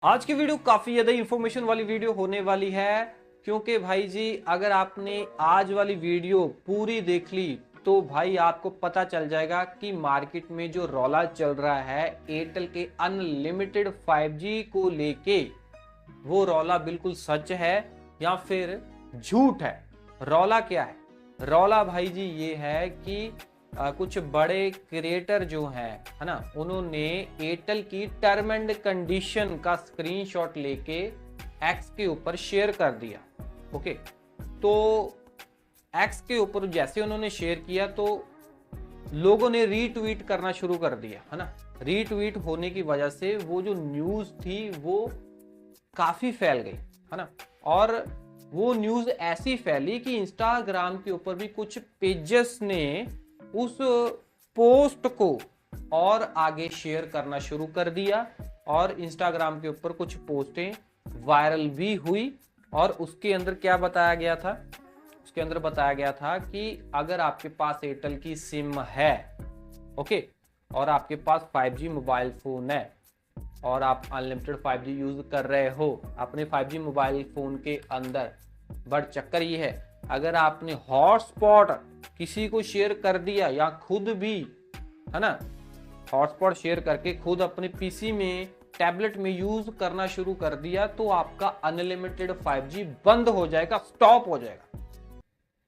आज की वीडियो काफी ज्यादा इंफॉर्मेशन वाली वीडियो होने वाली है, क्योंकि भाई जी अगर आपने आज वाली वीडियो पूरी देख ली तो भाई आपको पता चल जाएगा कि मार्केट में जो रौला चल रहा है एयरटेल के अनलिमिटेड 5G को लेके, वो रौला बिल्कुल सच है या फिर झूठ है। रौला क्या है? रौला भाई जी ये है कि कुछ बड़े क्रिएटर जो हैं, है ना, उन्होंने एयरटेल की टर्म एंड कंडीशन का स्क्रीनशॉट लेके एक्स के ऊपर शेयर कर दिया। ओके, तो एक्स के ऊपर जैसे उन्होंने शेयर किया तो लोगों ने रीट्वीट करना शुरू कर दिया, है ना। रीट्वीट होने की वजह से वो जो न्यूज थी वो काफी फैल गई, है ना। और वो न्यूज ऐसी फैली कि इंस्टाग्राम के ऊपर भी कुछ पेजेस ने उस पोस्ट को और आगे शेयर करना शुरू कर दिया और इंस्टाग्राम के ऊपर कुछ पोस्टें वायरल भी हुई। और उसके अंदर क्या बताया गया था? उसके अंदर बताया गया था कि अगर आपके पास एयरटेल की सिम है, ओके, और आपके पास 5G मोबाइल फोन है और आप अनलिमिटेड 5G यूज कर रहे हो अपने 5G मोबाइल फोन के अंदर, बट चक्कर ये है अगर आपने हॉटस्पॉट किसी को शेयर कर दिया या खुद भी, है ना, हॉटस्पॉट शेयर करके खुद अपने पीसी में टैबलेट में यूज करना शुरू कर दिया तो आपका अनलिमिटेड 5G बंद हो जाएगा, स्टॉप हो जाएगा।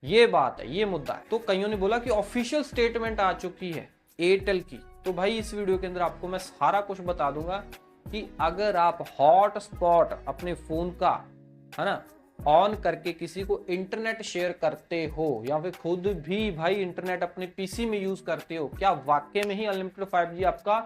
ये बात है, ये मुद्दा है। तो कईयों ने बोला कि ऑफिशियल स्टेटमेंट आ चुकी है एयरटेल की। तो भाई इस वीडियो के अंदर आपको मैं सारा कुछ बता दूंगा कि अगर आप हॉटस्पॉट अपने फोन का, है ना, ऑन करके किसी को इंटरनेट शेयर करते हो या फिर खुद भी भाई इंटरनेट अपने पीसी में यूज करते हो, क्या वाकई में ही अनलिमिटेड 5G आपका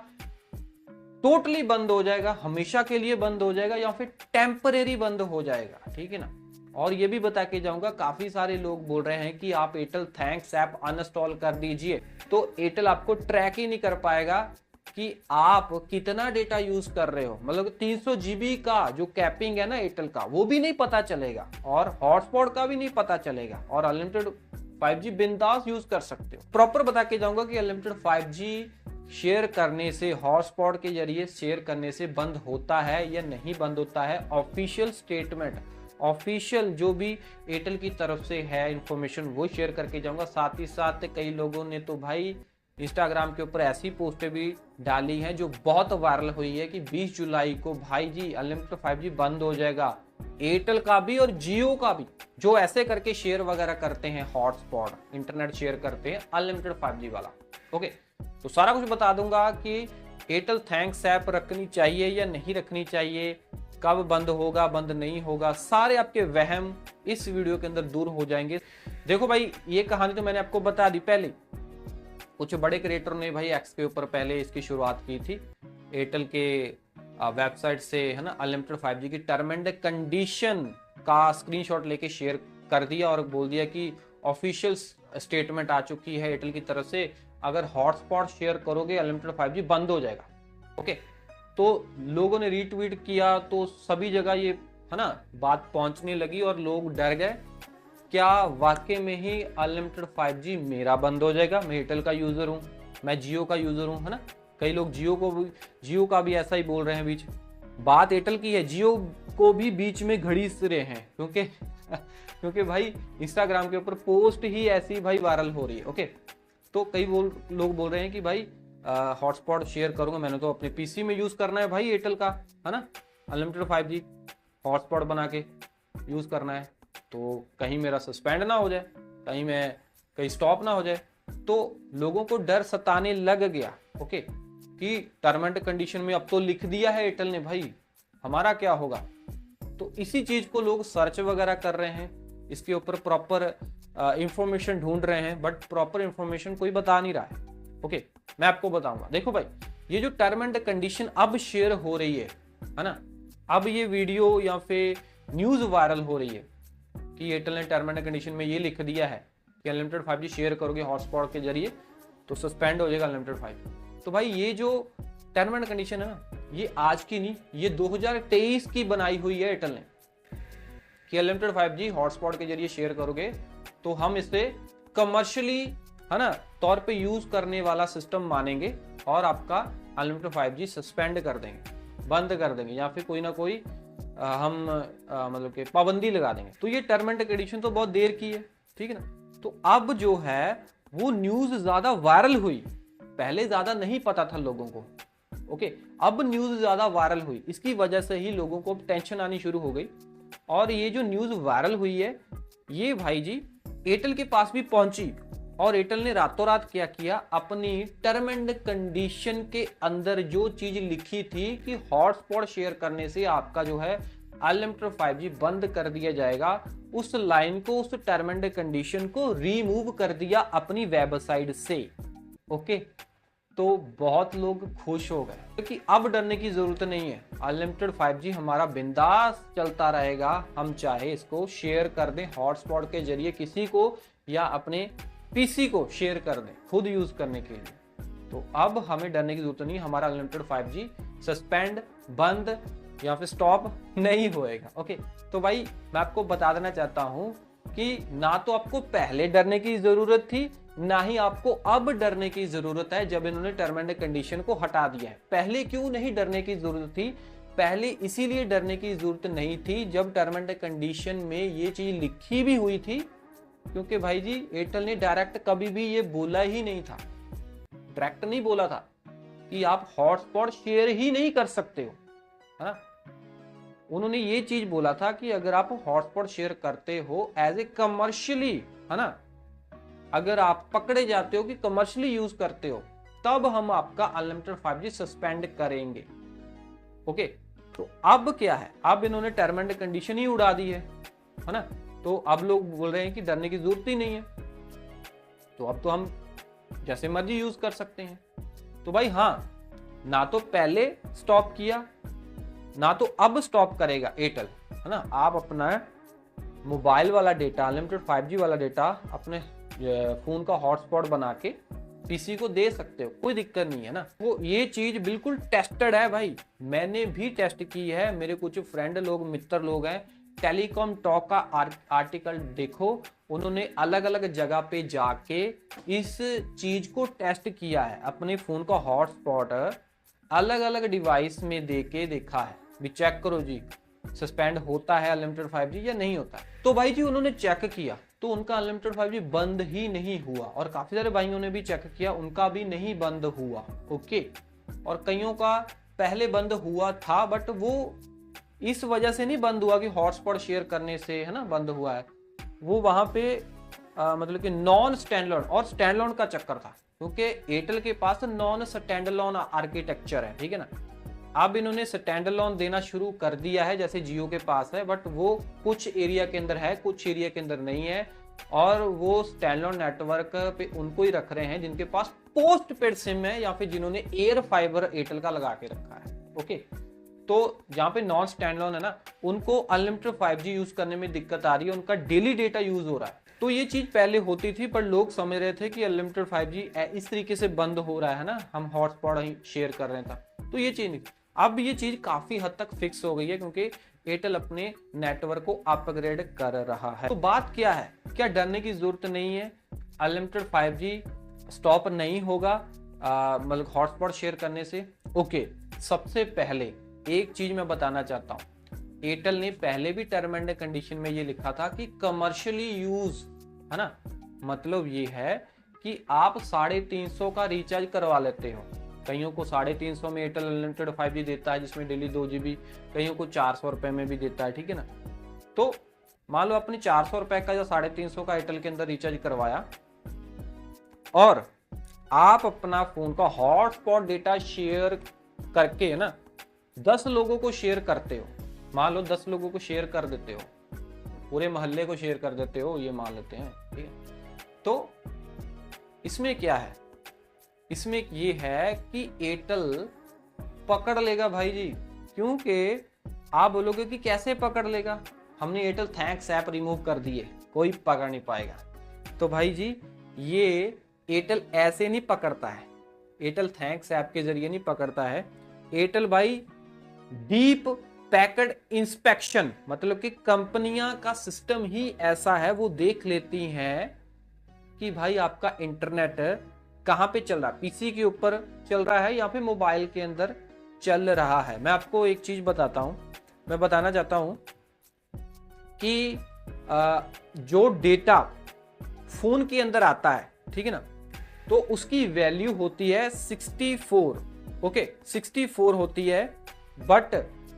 टोटली बंद हो जाएगा, हमेशा के लिए बंद हो जाएगा, या फिर टेम्परेरी बंद हो जाएगा? ठीक है ना। और ये भी बता के जाऊंगा, काफी सारे लोग बोल रहे हैं कि आप एयरटेल थैंक्स ऐप अनइंस्टॉल कर दीजिए तो एयरटेल आपको ट्रैक ही नहीं कर पाएगा कि आप कितना डेटा यूज कर रहे हो। मतलब 300 GB का जो कैपिंग है ना एयरटेल का, वो भी नहीं पता चलेगा और हॉटस्पॉट का भी नहीं पता चलेगा और अनलिमिटेड 5G बिंदास यूज कर सकते हो। प्रॉपर बता के जाऊंगा कि अनलिमिटेड 5G शेयर करने से, हॉटस्पॉट के जरिए शेयर करने से बंद होता है या नहीं बंद होता है। ऑफिशियल स्टेटमेंट, ऑफिशियल जो भी एयरटेल की तरफ से है इंफॉर्मेशन, वो शेयर करके जाऊंगा। साथ ही साथ कई लोगों ने तो भाई इंस्टाग्राम के ऊपर ऐसी पोस्टें भी डाली हैं जो बहुत वायरल हुई है कि 20 जुलाई को भाई जी अनलिमिटेड 5G बंद हो जाएगा, एयरटेल का भी और जियो का भी, जो ऐसे करके शेयर वगैरह करते हैं, हॉटस्पॉट इंटरनेट शेयर करते हैं अनलिमिटेड 5G वाला। ओके, तो सारा कुछ बता दूंगा कि एयरटेल थैंक्स ऐप रखनी चाहिए या नहीं रखनी चाहिए, कब बंद होगा, बंद नहीं होगा, सारे आपके वहम इस वीडियो के अंदर दूर हो जाएंगे। देखो भाई, ये कहानी तो मैंने आपको बता दी पहले। कुछ बड़े क्रिएटर ने भाई एक्स के ऊपर पहले इसकी शुरुआत की थी, एयरटेल के वेबसाइट से, है ना, अनलिमिटेड 5G की टर्म एंड कंडीशन का स्क्रीनशॉट लेके शेयर कर दिया और बोल दिया कि ऑफिशियल स्टेटमेंट आ चुकी है एयरटेल की तरफ से, अगर हॉटस्पॉट शेयर करोगे अनलिमिटेड 5G बंद हो जाएगा। ओके, तो लोगों ने रीट्वीट किया तो सभी जगह ये, है ना, बात पहुंचने लगी और लोग डर गए, क्या वाकई में ही अनलिमिटेड 5G मेरा बंद हो जाएगा? मैं एयरटेल का यूजर हूं, मैं जियो का यूजर हूं, है ना। कई लोग जियो का भी ऐसा ही बोल रहे हैं। बीच बात एयरटेल की है, जियो को भी बीच में घड़ीस रहे हैं क्योंकि क्योंकि भाई इंस्टाग्राम के ऊपर पोस्ट ही ऐसी भाई वायरल हो रही है। ओके, तो कई लोग बोल रहे हैं कि भाई हॉटस्पॉट शेयर करूंगा, मैंने तो अपने पीसी में यूज करना है भाई एयरटेल का, है ना, अनलिमिटेड 5G हॉटस्पॉट बना के यूज करना है, तो कहीं मेरा सस्पेंड ना हो जाए, कहीं स्टॉप ना हो जाए। तो लोगों को डर सताने लग गया, ओके, कि टर्म एंड कंडीशन में अब तो लिख दिया है एयरटेल ने, भाई हमारा क्या होगा। तो इसी चीज को लोग सर्च वगैरह कर रहे हैं, इसके ऊपर प्रॉपर इंफॉर्मेशन ढूंढ रहे हैं, बट प्रॉपर इंफॉर्मेशन कोई बता नहीं रहा है। ओके, मैं आपको बताऊंगा। देखो भाई, ये जो टर्म एंड कंडीशन अब शेयर हो रही है ना, अब ये वीडियो या फिर न्यूज वायरल हो रही है कि एयरटेल ने टर्म एंड कंडीशन में ये लिख दिया है कि अनलिमिटेड 5G शेयर करोगे हॉटस्पॉट के जरिए तो सस्पेंड हो जाएगा अनलिमिटेड 5G। तो भाई ये जो टर्म एंड कंडीशन है ना, ये आज की नहीं, ये 2023 की बनाई हुई है एयरटेल ने कि अनलिमिटेड 5G हॉटस्पॉट के जरिए शेयर करोगे तो हम इसे कमर्शियली, है ना, तौर पे यूज करने वाला सिस्टम मानेंगे और आपका अनलिमिटेड 5G सस्पेंड कर देंगे। बंद कर देंगे या फिर कोई ना कोई हम मतलब कि पाबंदी लगा देंगे। तो ये टर्म एंड कंडीशन तो बहुत देर की है, ठीक है ना। तो अब जो है वो न्यूज ज्यादा वायरल हुई, पहले ज्यादा नहीं पता था लोगों को, ओके। अब न्यूज ज्यादा वायरल हुई, इसकी वजह से ही लोगों को टेंशन आनी शुरू हो गई। और ये जो न्यूज वायरल हुई है ये भाई जी एयरटेल के पास भी पहुंची, और एयरटेल ने रातों रात क्या किया, अपनी टर्म एंड कंडीशन के अंदर जो चीज लिखी थी कि हॉटस्पॉट शेयर करने से आपका जो है अनलिमिटेड 5G बंद कर दिया जाएगा, उस लाइन को, उस टर्म एंड कंडीशन को रिमूव कर दिया अपनी वेबसाइट से, ओके। तो बहुत लोग खुश हो गए क्योंकि अब डरने की जरूरत नहीं है, अनलिमिटेड 5G हमारा बिंदास चलता रहेगा। हम चाहे इसको शेयर कर दें हॉटस्पॉट के जरिए किसी को, या अपने पीसी को शेयर कर दें खुद यूज करने के लिए। तो अब हमें डरने की जरूरत नहीं, हमारा अनलिमिटेड 5G सस्पेंड, बंद या फिर स्टॉप नहीं होएगा, ओके। तो भाई मैं आपको बता देना चाहता हूं कि ना तो आपको पहले डरने की जरूरत थी, ना ही आपको अब डरने की जरूरत है जब इन्होंने टर्म एंड कंडीशन को हटा दिया है। पहले क्यों नहीं डरने की जरूरत थी? पहले इसीलिए डरने की जरूरत नहीं थी जब टर्म एंड कंडीशन में ये चीज लिखी भी हुई थी, क्योंकि भाई जी एयरटेल ने डायरेक्ट कभी भी ये बोला ही नहीं था, डायरेक्ट नहीं बोला था कि आप हॉटस्पॉट शेयर ही नहीं कर सकते हो, है ना। उन्होंने ये चीज बोला था कि अगर आप हॉटस्पॉट शेयर करते हो एज ए कमर्शियली, है ना, अगर आप पकड़े जाते हो कि कमर्शियली यूज करते हो, तब हम आपका अनलिमिटेड 5G सस्पेंड करेंगे, ओके। तो अब क्या है, अब इन्होंने टर्म एंड कंडीशन ही उड़ा दी है ना। तो अब लोग बोल रहे हैं कि डरने की जरूरत ही नहीं है, तो अब तो हम जैसे मर्जी यूज कर सकते हैं। तो भाई हाँ, ना तो पहले स्टॉप किया, ना तो अब स्टॉप करेगा एयरटेल, है ना। आप अपना मोबाइल वाला डेटा, अनलिमिटेड 5G वाला डेटा अपने फोन का हॉटस्पॉट बना के पीसी को दे सकते हो, कोई दिक्कत नहीं है ना। वो ये चीज बिल्कुल टेस्टेड है भाई, मैंने भी टेस्ट की है, मेरे कुछ फ्रेंड लोग, मित्र लोग हैं, टेलीकॉम टॉक का आर्टिकल देखो, उन्होंने अलग अलग जगह पे जाके इस चीज को टेस्ट किया है, अपने फोन का हॉटस्पॉट अलग अलग डिवाइस में दे के देखा है, भी चेक करो जी सस्पेंड होता है अनलिमिटेड 5G या नहीं होता है। तो भाई जी उन्होंने चेक किया तो उनका अनलिमिटेड 5G बंद ही नहीं हुआ, और काफी सारे भाइयों ने भी चेक किया, उनका भी नहीं बंद हुआ, ओके। और कईयों का पहले बंद हुआ था, बट वो इस वजह से नहीं बंद हुआ कि हॉटस्पॉट शेयर करने से, है ना, बंद हुआ है। वो वहां पे मतलब कि नॉन स्टैंडअलोन और स्टैंडअलोन का चक्कर था, क्योंकि एयरटेल के पास नॉन स्टैंडअलोन आर्किटेक्चर है, ठीक है ना। अब इन्होंने स्टैंडअलोन देना शुरू कर दिया है, जैसे जियो के पास है, बट वो कुछ एरिया के अंदर है, कुछ एरिया के अंदर नहीं है। और वो स्टैंडअलोन नेटवर्क पे उनको ही रख रहे हैं जिनके पास पोस्ट पेड सिम है, या फिर जिन्होंने एयर फाइबर एयरटेल का लगा के रखा है, ओके। तो जहाँ पे नॉन स्टैंडअलोन है ना, उनको अनलिमिटेड 5G यूज करने में दिक्कत आ रही है, उनका डेली डेटा यूज हो रहा है। तो ये चीज पहले होती थी, पर लोग समझ रहे थे कि अनलिमिटेड 5G इस तरीके से बंद हो रहा है ना, हम हॉटस्पॉट ही शेयर कर रहे थे, तो ये चीज नहीं। अब ये चीज काफी हद तक फिक्स हो गई है, क्योंकि एयरटेल अपने नेटवर्क को अपग्रेड कर रहा है। तो बात क्या है, क्या डरने की जरूरत नहीं है, अनलिमिटेड 5G स्टॉप नहीं होगा मतलब हॉटस्पॉट शेयर करने से, ओके। सबसे पहले एक चीज मैं बताना चाहता हूं, एयरटेल ने पहले भी टर्म एंड कंडीशन में ये लिखा था कि कमर्शियली यूज, है ना, मतलब ये है कि आप 350 का रिचार्ज करवा लेते हो, कईयों को 350 में एयरटेल अनलिमिटेड 5G देता है जिसमें डेली 2 GB, कईयों को 400 रुपए में भी देता है, ठीक है ना। तो मान लो अपने 400 रुपए का या 350 का एयरटेल के अंदर रिचार्ज करवाया, और आप अपना फोन का हॉटस्पॉट डेटा शेयर करके, है ना, 10 लोगों को शेयर करते हो, मान लो 10 लोगों को शेयर कर देते हो, पूरे मोहल्ले को शेयर कर देते हो, ये मान लेते हैं, ठीक है। तो इसमें क्या है, इसमें ये है कि एयरटेल पकड़ लेगा भाई जी, क्योंकि आप बोलोगे कि कैसे पकड़ लेगा, हमने एयरटेल थैंक्स ऐप रिमूव कर दिए, कोई पकड़ नहीं पाएगा। तो भाई जी ये एयरटेल ऐसे नहीं पकड़ता है, एयरटेल थैंक्स ऐप के जरिए नहीं पकड़ता है। एयरटेल भाई डीप पैकेट इंस्पेक्शन, मतलब कि कंपनियां का सिस्टम ही ऐसा है, वो देख लेती हैं कि भाई आपका इंटरनेट कहां पे चल रहा है, पीसी के ऊपर चल रहा है या फिर मोबाइल के अंदर चल रहा है। मैं आपको एक चीज बताता हूं, मैं बताना चाहता हूं कि जो डेटा फोन के अंदर आता है, ठीक है ना, तो उसकी वैल्यू होती है 64। ओके, 64 होती है। बट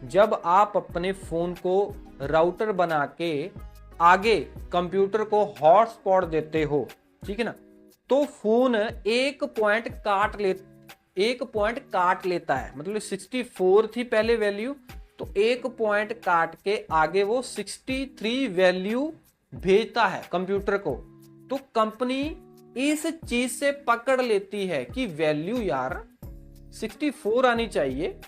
जब आप अपने फोन को राउटर बना के आगे कंप्यूटर को हॉटस्पॉट देते हो, ठीक है ना, तो फोन एक पॉइंट काट लेता है। मतलब 64 थी पहले वैल्यू, तो एक पॉइंट काट के आगे वो 63 वैल्यू भेजता है कंप्यूटर को। तो कंपनी इस चीज से पकड़ लेती है कि वैल्यू यार 64 आनी चाहिए,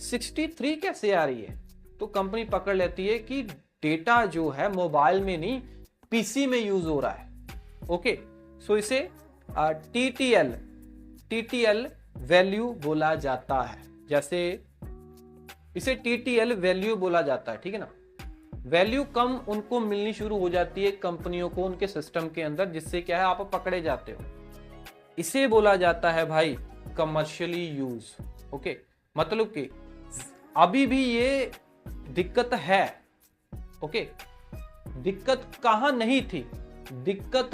63 कैसे आ रही है। तो कंपनी पकड़ लेती है कि डेटा जो है मोबाइल में नहीं, पीसी में यूज हो रहा है। ओके, सो इसे टीटीएल वैल्यू बोला जाता है। जैसे इसे टीटीएल वैल्यू बोला जाता है, ठीक है ना। वैल्यू कम उनको मिलनी शुरू हो जाती है कंपनियों को उनके सिस्टम के अंदर, जिससे क्या है आप पकड़े जाते हो। इसे बोला जाता है भाई कमर्शियली यूज। ओके, मतलब कि अभी भी ये दिक्कत है। ओके, दिक्कत कहां नहीं थी, दिक्कत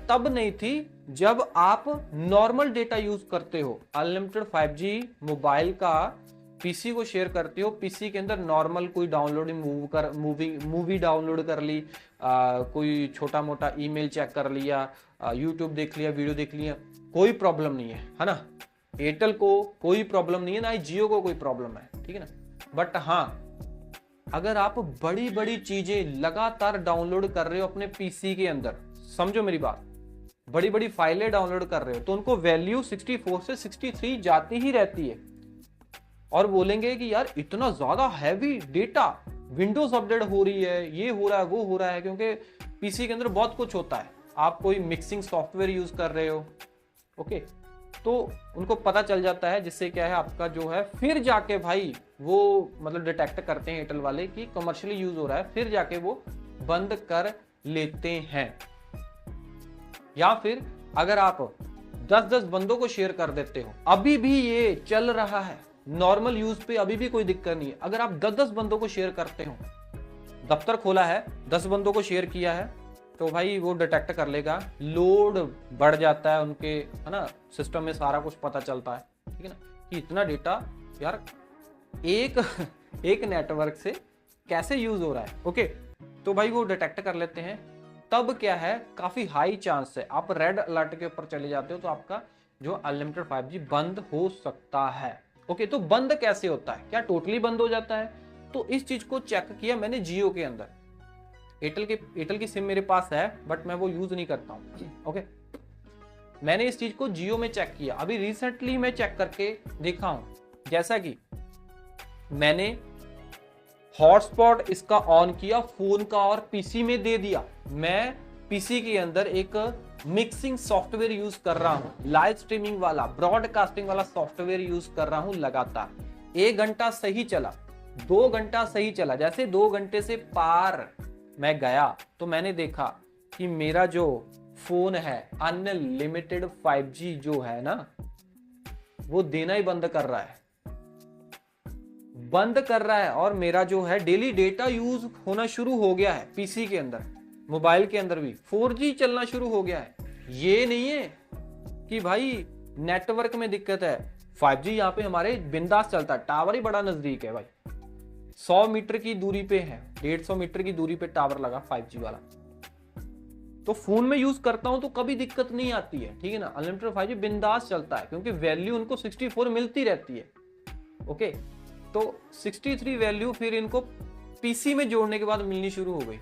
तब नहीं थी जब आप नॉर्मल डेटा यूज करते हो, अनलिमिटेड 5G मोबाइल का पीसी को शेयर करते हो। पीसी के अंदर नॉर्मल कोई मूवी डाउनलोड कर ली, कोई छोटा मोटा ईमेल चेक कर लिया, यूट्यूब देख लिया, वीडियो देख लिया, कोई प्रॉब्लम नहीं है ना। एयरटेल को कोई प्रॉब्लम नहीं है, ना ही जियो को कोई प्रॉब्लम है, ठीक है ना। बट हाँ, अगर आप बड़ी बड़ी चीजें लगातार डाउनलोड कर रहे हो अपने पीसी के अंदर, समझो मेरी बात, बड़ी बड़ी फाइलें डाउनलोड कर रहे हो, तो उनको वैल्यू 64 से 63 जाती ही रहती है। और बोलेंगे कि यार इतना ज्यादा हैवी डेटा, विंडोज अपडेट हो रही है, ये हो रहा है, वो हो रहा है, क्योंकि पीसी के अंदर बहुत कुछ होता है। आप कोई मिक्सिंग सॉफ्टवेयर यूज कर रहे हो, ओके, तो उनको पता चल जाता है, जिससे क्या है आपका जो है फिर जाके भाई वो मतलब डिटेक्ट करते हैं एयरटेल वाले कि कमर्शियली यूज हो रहा है, फिर जाके वो बंद कर लेते हैं। या फिर अगर आप 10-10 बंदों को शेयर कर देते हो, अभी भी ये चल रहा है, नॉर्मल यूज पे अभी भी कोई दिक्कत नहीं है। अगर आप 10-10 बंदों को शेयर करते हो, दफ्तर खोला है, 10 बंदों को शेयर किया है, तो भाई वो डिटेक्ट कर लेगा, लोड बढ़ जाता है उनके, है ना, सिस्टम में सारा कुछ पता चलता है, ठीक है ना, कि इतना डेटा यार एक नेटवर्क से कैसे यूज हो रहा है। ओके, तो भाई वो डिटेक्ट कर लेते हैं। तब क्या है, काफी हाई चांस है आप रेड अलर्ट के ऊपर चले जाते हो, तो आपका जो अनलिमिटेड 5G बंद हो सकता है। ओके, तो बंद कैसे होता है, क्या टोटली बंद हो जाता है? तो इस चीज को चेक किया मैंने जियो के अंदर। एयरटेल की सिम मेरे पास है, बट मैं वो यूज नहीं करता हूं। ओके, मैंने इस चीज को जियो में चेक किया, अभी रिसेंटली मैं चेक करके देखा हूं। जैसा कि मैंने हॉटस्पॉट इसका ऑन किया फोन का और पीसी में दे दिया। मैं पीसी के अंदर एक मिक्सिंग सॉफ्टवेयर यूज कर रहा हूं, लाइव स्ट्रीमिंग वाला, ब्रॉडकास्टिंग वाला सॉफ्टवेयर यूज कर रहा हूं लगातार। 1 घंटा सही चला, 2 घंटा सही चला। जैसे 2 घंटे से पार मैं गया तो मैंने देखा कि मेरा जो फोन है अनलिमिटेड 5G जो है ना, वो देना ही बंद कर रहा है, और मेरा जो है डेली डेटा यूज होना शुरू हो गया है। पीसी के अंदर, मोबाइल के अंदर भी 4G चलना शुरू हो गया है। ये नहीं है कि भाई नेटवर्क में दिक्कत है, 5G यहाँ पे हमारे बिंदास चलता है, टावर ही बड़ा नजदीक है भाई, 100 मीटर की दूरी पे है, 150 मीटर की दूरी पे टावर लगा 5G वाला। तो फोन में यूज करता हूं तो कभी दिक्कत नहीं आती है, ठीक है ना। अनलिमिटेड 5G बिंदास चलता है, क्योंकि वैल्यू उनको 64 मिलती रहती है। ओके, तो 63 वैल्यू फिर इनको पीसी में जोड़ने के बाद मिलनी शुरू हो गई।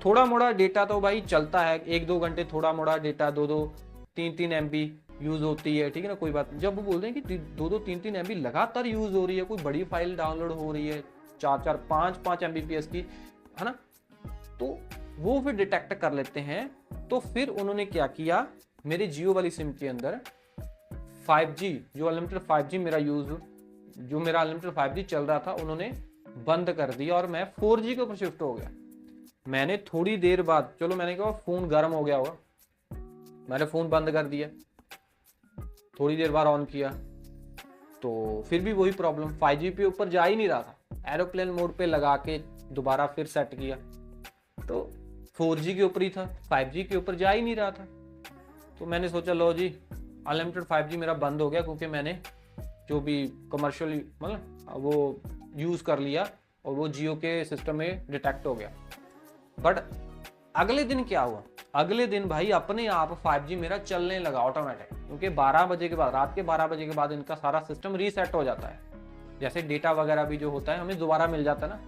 थोड़ा मोड़ा डेटा तो भाई चलता है, 1-2 घंटे थोड़ा मोड़ा डेटा, 2-2, 3-3 MB यूज होती है, ठीक है ना, कोई बात नहीं। जब वो बोलते हैं कि 2-2, 3-3 MB लगातार यूज हो रही है, कोई बड़ी फाइल डाउनलोड हो रही है 4-4, 5-5 MBPS की, है ना, तो वो फिर डिटेक्ट कर लेते हैं। तो फिर उन्होंने क्या किया, मेरे जियो वाली सिम के अंदर 5G जो अनलिमिटेड 5G मेरा अनलिमिटेड 5G चल रहा था, उन्होंने बंद कर दिया और मैं 4G के ऊपर शिफ्ट हो गया। मैंने थोड़ी देर बाद, चलो मैंने कहा फोन गर्म हो गया होगा, मैंने फोन बंद कर दिया, थोड़ी देर बाद ऑन किया, तो फिर भी वही प्रॉब्लम, 5G पे ऊपर जा ही नहीं रहा था। एरोप्लेन मोड पे लगा के दोबारा फिर सेट किया तो 4G के ऊपर ही था, 5G के ऊपर जा ही नहीं रहा था। तो मैंने सोचा लो जी अनलिमिटेड 5G मेरा बंद हो गया, क्योंकि मैंने जो भी कमर्शियल मतलब वो यूज़ कर लिया और वो जियो के सिस्टम में डिटेक्ट हो गया। बट अगले दिन क्या हुआ, अगले दिन भाई अपने आप 5G मेरा चलने लगा ऑटोमेटिक, क्योंकि 12 बजे के बाद, रात के 12 बजे के बाद इनका सारा सिस्टम रीसेट हो जाता है। जैसे डेटा वगैरह भी जो होता है हमें दोबारा मिल जाता है ना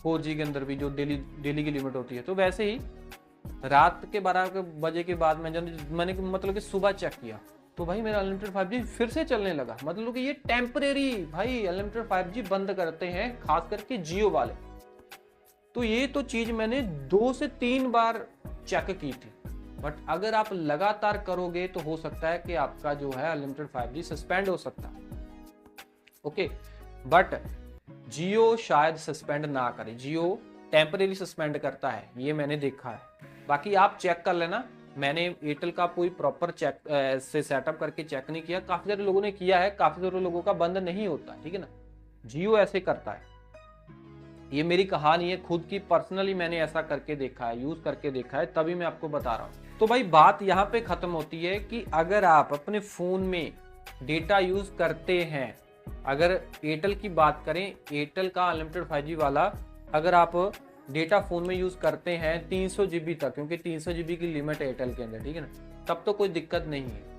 4G के अंदर भी, जो डेली की लिमिट होती है। तो वैसे ही रात के 12 बजे के बाद मैंने मतलब कि सुबह चेक किया तो भाई मेरा अनलिमिटेड 5G फिर से चलने लगा। मतलब कि ये टेम्परेरी भाई अनलिमिटेड 5G बंद करते हैं खास करके जियो वाले। तो ये तो चीज मैंने 2 से 3 बार चेक की थी। बट अगर आप लगातार करोगे तो हो सकता है कि आपका जो है अनलिमिटेड 5G सस्पेंड हो सकता है। ओके, बट जियो शायद सस्पेंड ना करे, जियो टेम्परेरी सस्पेंड करता है, ये मैंने देखा है। बाकी आप चेक कर लेना, मैंने एयरटेल का कोई प्रॉपर चेक से सेटअप करके चेक नहीं किया। काफी सारे लोगों ने किया है, काफी सारे लोगों का बंद नहीं होता, ठीक है ना। जियो ऐसे करता है, ये मेरी कहानी है खुद की, पर्सनली मैंने ऐसा करके देखा है, यूज करके देखा है, तभी मैं आपको बता रहा हूँ। तो भाई बात यहाँ पे खत्म होती है कि अगर आप अपने फोन में डेटा यूज करते हैं, अगर एयरटेल की बात करें, एयरटेल का अनलिमिटेड 5G वाला अगर आप डेटा फोन में यूज करते हैं 300 GB तक, क्योंकि 300 GB की लिमिट है एयरटेल के अंदर, ठीक है ना, तब तो कोई दिक्कत नहीं है।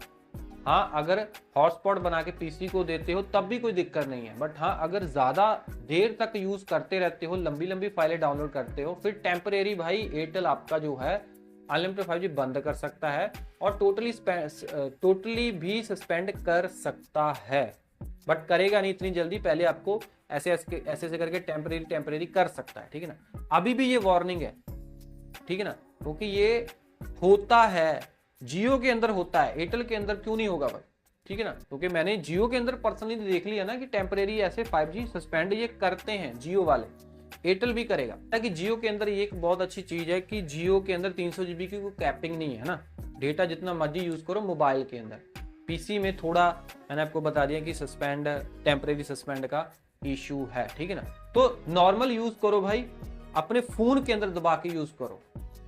हाँ, अगर हॉटस्पॉट बना के पीसी को देते हो तब भी कोई दिक्कत नहीं है। बट हाँ, अगर ज्यादा देर तक यूज करते रहते हो, लंबी लंबी फाइलें डाउनलोड करते हो, फिर टेम्परेरी भाई एयरटेल आपका जो है अनलिमिटेड 5G बंद कर सकता है और टोटली भी सस्पेंड कर सकता है। बट करेगा नहीं इतनी जल्दी, पहले आपको ऐसे ऐसे करके टेम्परेरी कर सकता है, ठीक है ना। अभी भी ये वार्निंग है, ठीक है ना, क्योंकि ये होता है, जियो के अंदर होता है, एयरटेल के अंदर क्यों नहीं होगा भाई, ठीक है ना। क्योंकि मैंने जियो के अंदर पर्सनली देख लिया ना कि टेम्परेरी ऐसे 5G सस्पेंड ये करते हैं जियो वाले, एयरटेल भी करेगा। ताकि जियो के अंदर ये एक बहुत अच्छी चीज है कि जियो के अंदर 300 GB की कोई कैपिंग नहीं है ना, डेटा जितना मर्जी यूज करो मोबाइल के अंदर। पीसी में थोड़ा मैंने आपको बता दिया कि टेम्परेरी सस्पेंड का इशू है, ठीक है ना। तो नॉर्मल यूज करो भाई, अपने फोन के अंदर दबा के यूज करो।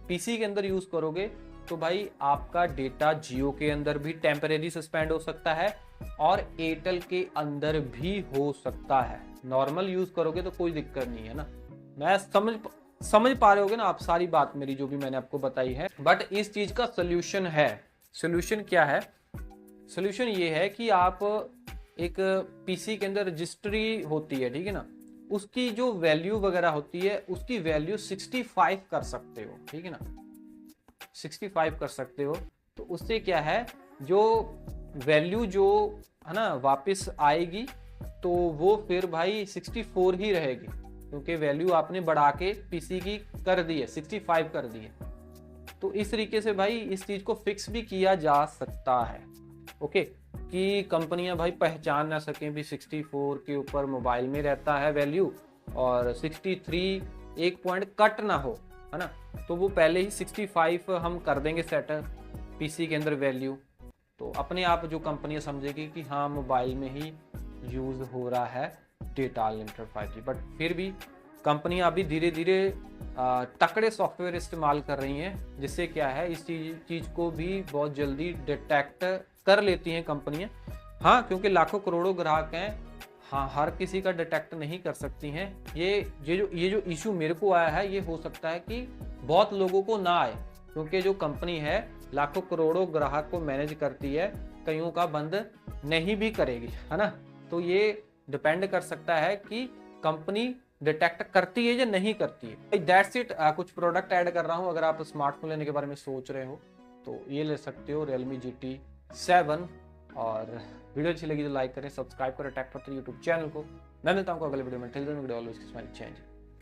पीसी के अंदर यूज करोगे तो भाई आपका डेटा जियो के अंदर भी टेम्परेरी सस्पेंड हो सकता है और एयरटेल के अंदर भी हो सकता है। नॉर्मल यूज करोगे तो कोई दिक्कत नहीं है ना। मैं समझ पा रहे होगे ना आप सारी बात मेरी जो भी मैंने आपको बताई है। बट इस चीज का सोल्यूशन है। सोल्यूशन क्या है? सोल्यूशन ये है कि आप एक पीसी के अंदर रजिस्ट्री होती है, ठीक है ना, उसकी जो वैल्यू वगैरह होती है उसकी वैल्यू 65 कर सकते हो, ठीक है ना, 65 कर सकते हो। तो उससे क्या है, जो वैल्यू जो है ना वापस आएगी तो वो फिर भाई 64 ही रहेगी, क्योंकि वैल्यू आपने बढ़ा के पीसी की कर दी है, 65 कर दी है। तो इस तरीके से भाई इस चीज को फिक्स भी किया जा सकता है, ओके, कि कंपनियां भाई पहचान ना सकें भी 64 के ऊपर मोबाइल में रहता है वैल्यू और 63 एक पॉइंट कट ना हो, है ना। तो वो पहले ही 65 हम कर देंगे सेटअप पीसी के अंदर वैल्यू, तो अपने आप जो कंपनियां समझेगी कि हाँ मोबाइल में ही यूज हो रहा है डेटा अनलिमिटेड 5G। बट फिर भी कंपनियां अभी धीरे धीरे तकड़े सॉफ्टवेयर इस्तेमाल कर रही हैं, जिससे क्या है इस चीज को भी बहुत जल्दी डिटेक्ट कर लेती हैं कंपनियां। हाँ, क्योंकि लाखों करोड़ों ग्राहक हैं, हाँ हर किसी का डिटेक्ट नहीं कर सकती हैं। ये जो इशू मेरे को आया है, ये हो सकता है कि बहुत लोगों को ना आए, क्योंकि जो कंपनी है लाखों करोड़ों ग्राहक को मैनेज करती है, कईयों का बंद नहीं भी करेगी, है ना। तो ये डिपेंड कर सकता है कि कंपनी डिटेक्ट करती है या नहीं करती है। That's it. कुछ प्रोडक्ट ऐड कर रहा हूँ, अगर आप स्मार्टफोन लेने के बारे में सोच रहे हो तो ये ले सकते हो, Realme GT7। और वीडियो अच्छी लगी तो लाइक करें, सब्सक्राइब करें टेक फैक्ट्री यूट्यूब चैनल को। मैं मिलता हूँ अगले वीडियो में। Till then, always smile change.